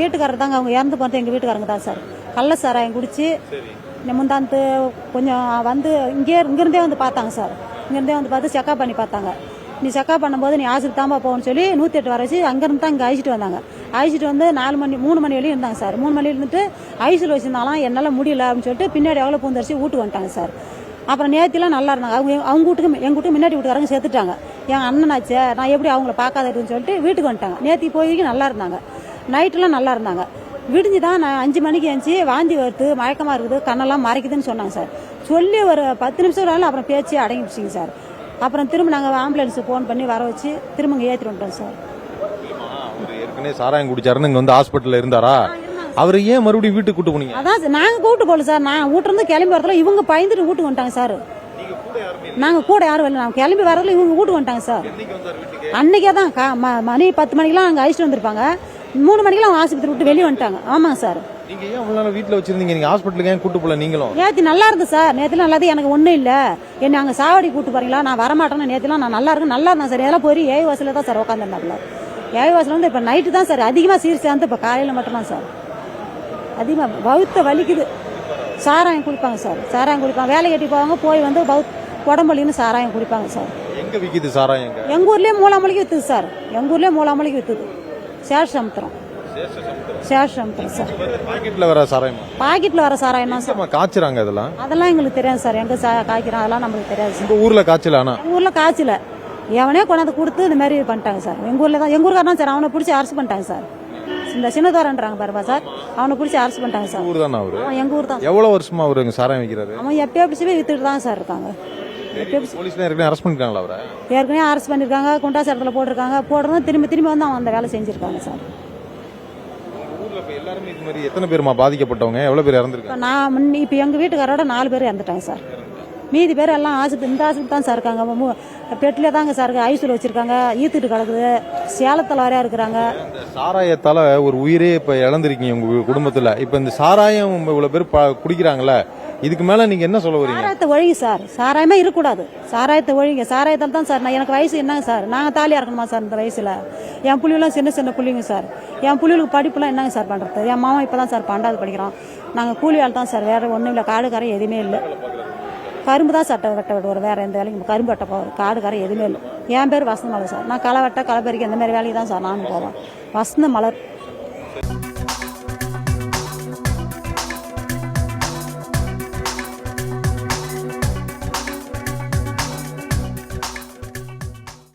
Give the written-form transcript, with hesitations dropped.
வீட்டுக்காரர் தாங்க அவங்க இறந்து போகிறது எங்கள் வீட்டுக்காரங்க தான் சார். கள்ள சாராயம் குடிச்சு முந்தாந்து கொஞ்சம் வந்து இங்கேருந்தே வந்து பார்த்தாங்க சார். இங்கேருந்தே வந்து பார்த்து செக்அப் பண்ணி பார்த்தாங்க. நீ செக்அப் பண்ணும்போது நீ ஆஸ்பத்திரி தாம்பா போகணும்னு சொல்லி 108 வர வச்சு அங்கேருந்து தான் இங்கே அழைச்சிட்டு வந்தாங்க. அழைச்சிட்டு வந்து 3 மணி வரையும் இருந்தாங்க சார். 3 மணி இருந்துட்டு ஐசியில் வச்சிருந்தாலும் என்னால் முடியல அப்படின்னு சொல்லிட்டு பின்னாடி எவ்வளோ பூந்தரிச்சு வீட்டுக்கு வந்துட்டாங்க சார். அப்புறம் நேத்திலாம் நல்லா இருந்தாங்க. அவங்க வீட்டுக்கு எங்கள் வீட்டுக்கு முன்னாடி வீட்டுக்காரங்க சேர்த்துட்டாங்க. என் அண்ணனாச்சே நான் எப்படி அவங்கள பார்க்காத இருக்குன்னு சொல்லிட்டு வீட்டுக்கு வந்துட்டாங்க. நேத்தி போய் நல்லா இருந்தாங்க. நைட்டுலாம் நல்லா இருந்தாங்க. விடிஞ்சு தான் நான் 5 மணிக்கு எழுந்துச்சி வாந்தி வருது, மயக்கமாக இருக்குது, கண்ணெல்லாம் மறைக்குதுன்னு சொன்னாங்க சார். சொல்லி ஒரு 10 நிமிஷம் அப்புறம் பேச்சு அடங்கிடுச்சிங்க சார். அப்புறம் திரும்ப நாங்கள் ஆம்புலன்ஸு ஃபோன் பண்ணி வர வச்சு திரும்ப இங்கே ஏற்றிட்டு வந்துட்டோம் சார். ஏற்கனவே சாராயம் குடிச்சாருன்னு இங்கே வந்து ஹாஸ்பிட்டலில் இருந்தாரா? அவர் ஏன் மறுபடியும் வீட்டுக்கு கூட்டு போனீங்க? அதான் நாங்கள் கூட்டு போகல சார். நான் வீட்டிலிருந்து கிளம்பி வரதுல இவங்க பயந்துட்டு வீட்டுக்கு வந்துட்டாங்க சார். நாங்கள் கூட யாரும் வரல. நாங்கள் கிளம்பி வரதுல இவங்க வீட்டுக்கு வந்துட்டாங்க சார். அன்னைக்கே தான் மணி 10 மணிக்கெல்லாம் அங்கே அழைச்சிட்டு வந்திருப்பாங்க. 3 மணிக்கெல்லாம் அவங்க ஆஸ்பத்திரி விட்டு வெளியே வந்துட்டாங்க. ஆமாங்க சார். நீங்க ஏன் அவ்வளோ நாள் வீட்டில் வச்சிருந்தீங்க? நீங்க ஹாஸ்பிட்டலுக்கு ஏன் கூட்டு போல? நீங்களும் நேற்று நல்லா இருந்து சார். நேற்றுலாம் நல்லாது. எனக்கு ஒன்றும் இல்லை. என்ன அங்கே சாவடி கூட்டு போறீங்களா? நான் வரமாட்டேன்னு நேற்றுலாம் நான் நல்லா இருந்தேன் சார். இதெல்லாம் போய் ஏழு வாசலில் தான் சார் உட்காந்துருந்தாப்புல. ஏழு வாசல் வந்து இப்போ நைட்டு தான் சார் அதிகமாக சீர் சேர்ந்து. இப்போ காலையில் மட்டும்தான் சார் அதிகமாக வவுத்த வலிக்குது. சாராயம் குடிப்பாங்க சார். சாராயம் குடிப்பாங்க. வேலை கட்டி போவாங்க. போய் வந்து உடம்புலின்னு சாராயம் குடிப்பாங்க சார். எங்க விக்குது சாராயம்? எங்கள் ஊர்லேயே மூலாமலைக்கு விற்றுது சார். எங்கள் ஊர்லேயே மூலாமலைக்கு விற்றுது. சேஷமுத்திரம் சார். பாக்கெட்ல வர சாராயம்? பாக்கெட்ல வர சாராயம் தான் சார். காய்ச்சறாங்க அதெல்லாம் எங்களுக்கு தெரியாது சார். எங்க காய்க்கிறோம் அதெல்லாம் நம்மளுக்கு தெரியாது சார். உங்க ஊர்ல காய்ச்சல? ஆனா எங்க ஊர்ல காய்ச்சல. எவனே கொண்டாந்து கொடுத்து இந்த மாதிரி பண்ணிட்டாங்க சார். எங்க ஊர்ல தான் எங்க ஊருக்காரன் சார். அவனை பிடிச்சி அரெஸ்ட் பண்ணிட்டாங்க சார். இந்த சின்னதாரன்றாங்க பாருப்பா சார். அவனை பிடிச்சி அரெஸ்ட் பண்ணிட்டாங்க சார். ஊர் தானே அவரு? எங்க ஊர் தான். எவ்வளவு வருஷமா அவரு சாராயம் விற்கிறாரு? அவன் எப்பயோ பிடிச்சவே வித்துட்டு தான் சார் இருக்காங்க. போலீஸ்ல ஏற்கனவே அரெஸ்ட் பண்ணிருக்காங்களா அவரை? ஏற்கனவே அரெஸ்ட் பண்ணிருக்காங்க. குண்டாஸ் இடத்துல போட்டிருக்காங்க. போடுறதும் திரும்பி வந்து அவன் அந்த வேலை செஞ்சிருக்காங்க சார். எல்லாருமே இது மாதிரி எத்தனை பேருமா பாதிக்கப்பட்டவங்க? எவ்வளவு பேர் இறந்துருக்காங்க? நான் இப்போ எங்க வீட்டுக்காரோட 4 பேர் இறந்துட்டாங்க சார். மீதி பேர் எல்லாம் இந்த ஆஸ்பத்திரி தான் சார் இருக்காங்க. பெட்டிலே தாங்க சார் இருக்கு. ஐசியூல வச்சிருக்காங்க. ஈத்துட்டு கிடக்குது. சேலத்தில் வரையா இருக்கிறாங்க. சாராயத்தால ஒரு உயிரே இப்ப இழந்திருக்கீங்க உங்க குடும்பத்துல. இப்ப இந்த சாராயம் இவ்வளவு பேர் குடிக்கிறாங்களே, இதுக்கு மேல நீங்க என்ன சொல்ல வரீங்க? சாராயத்தை ஒழிங்க சார். சாராயமே இருக்கக்கூடாது. சாராயத்தை ஒழிங்க. சாராயத்தால் தான் சார் எனக்கு வயசு என்னங்க சார்? நாங்கள் தாலியா இருக்கணுமா சார் இந்த வயசுல? என் புள்ளிலாம் சின்ன பிள்ளைங்க சார். என் புள்ளிகளுக்கு படிப்புலாம் என்னங்க சார் பண்றது? என் மாமா இப்பதான் சார் 12வது படிக்கிறோம். நாங்கள் கூலி ஆள் தான் சார். வேற ஒன்றும் இல்லை. காடுக்காரை எதுவுமே இல்லை. கரும்பு தான் சட்டை வெட்ட விடுவோம். வேற எந்த வேலைக்கு கரும்பு வெட்ட போவோம். காடுக்காரை எதுவுமே இல்லை. என் பேர் வசந்த மலர் சார். நான் களை வெட்ட களை பறிக்க இந்த மாதிரி வேலைக்கு தான் சார் நானும் போவேன். வசந்த மலர்.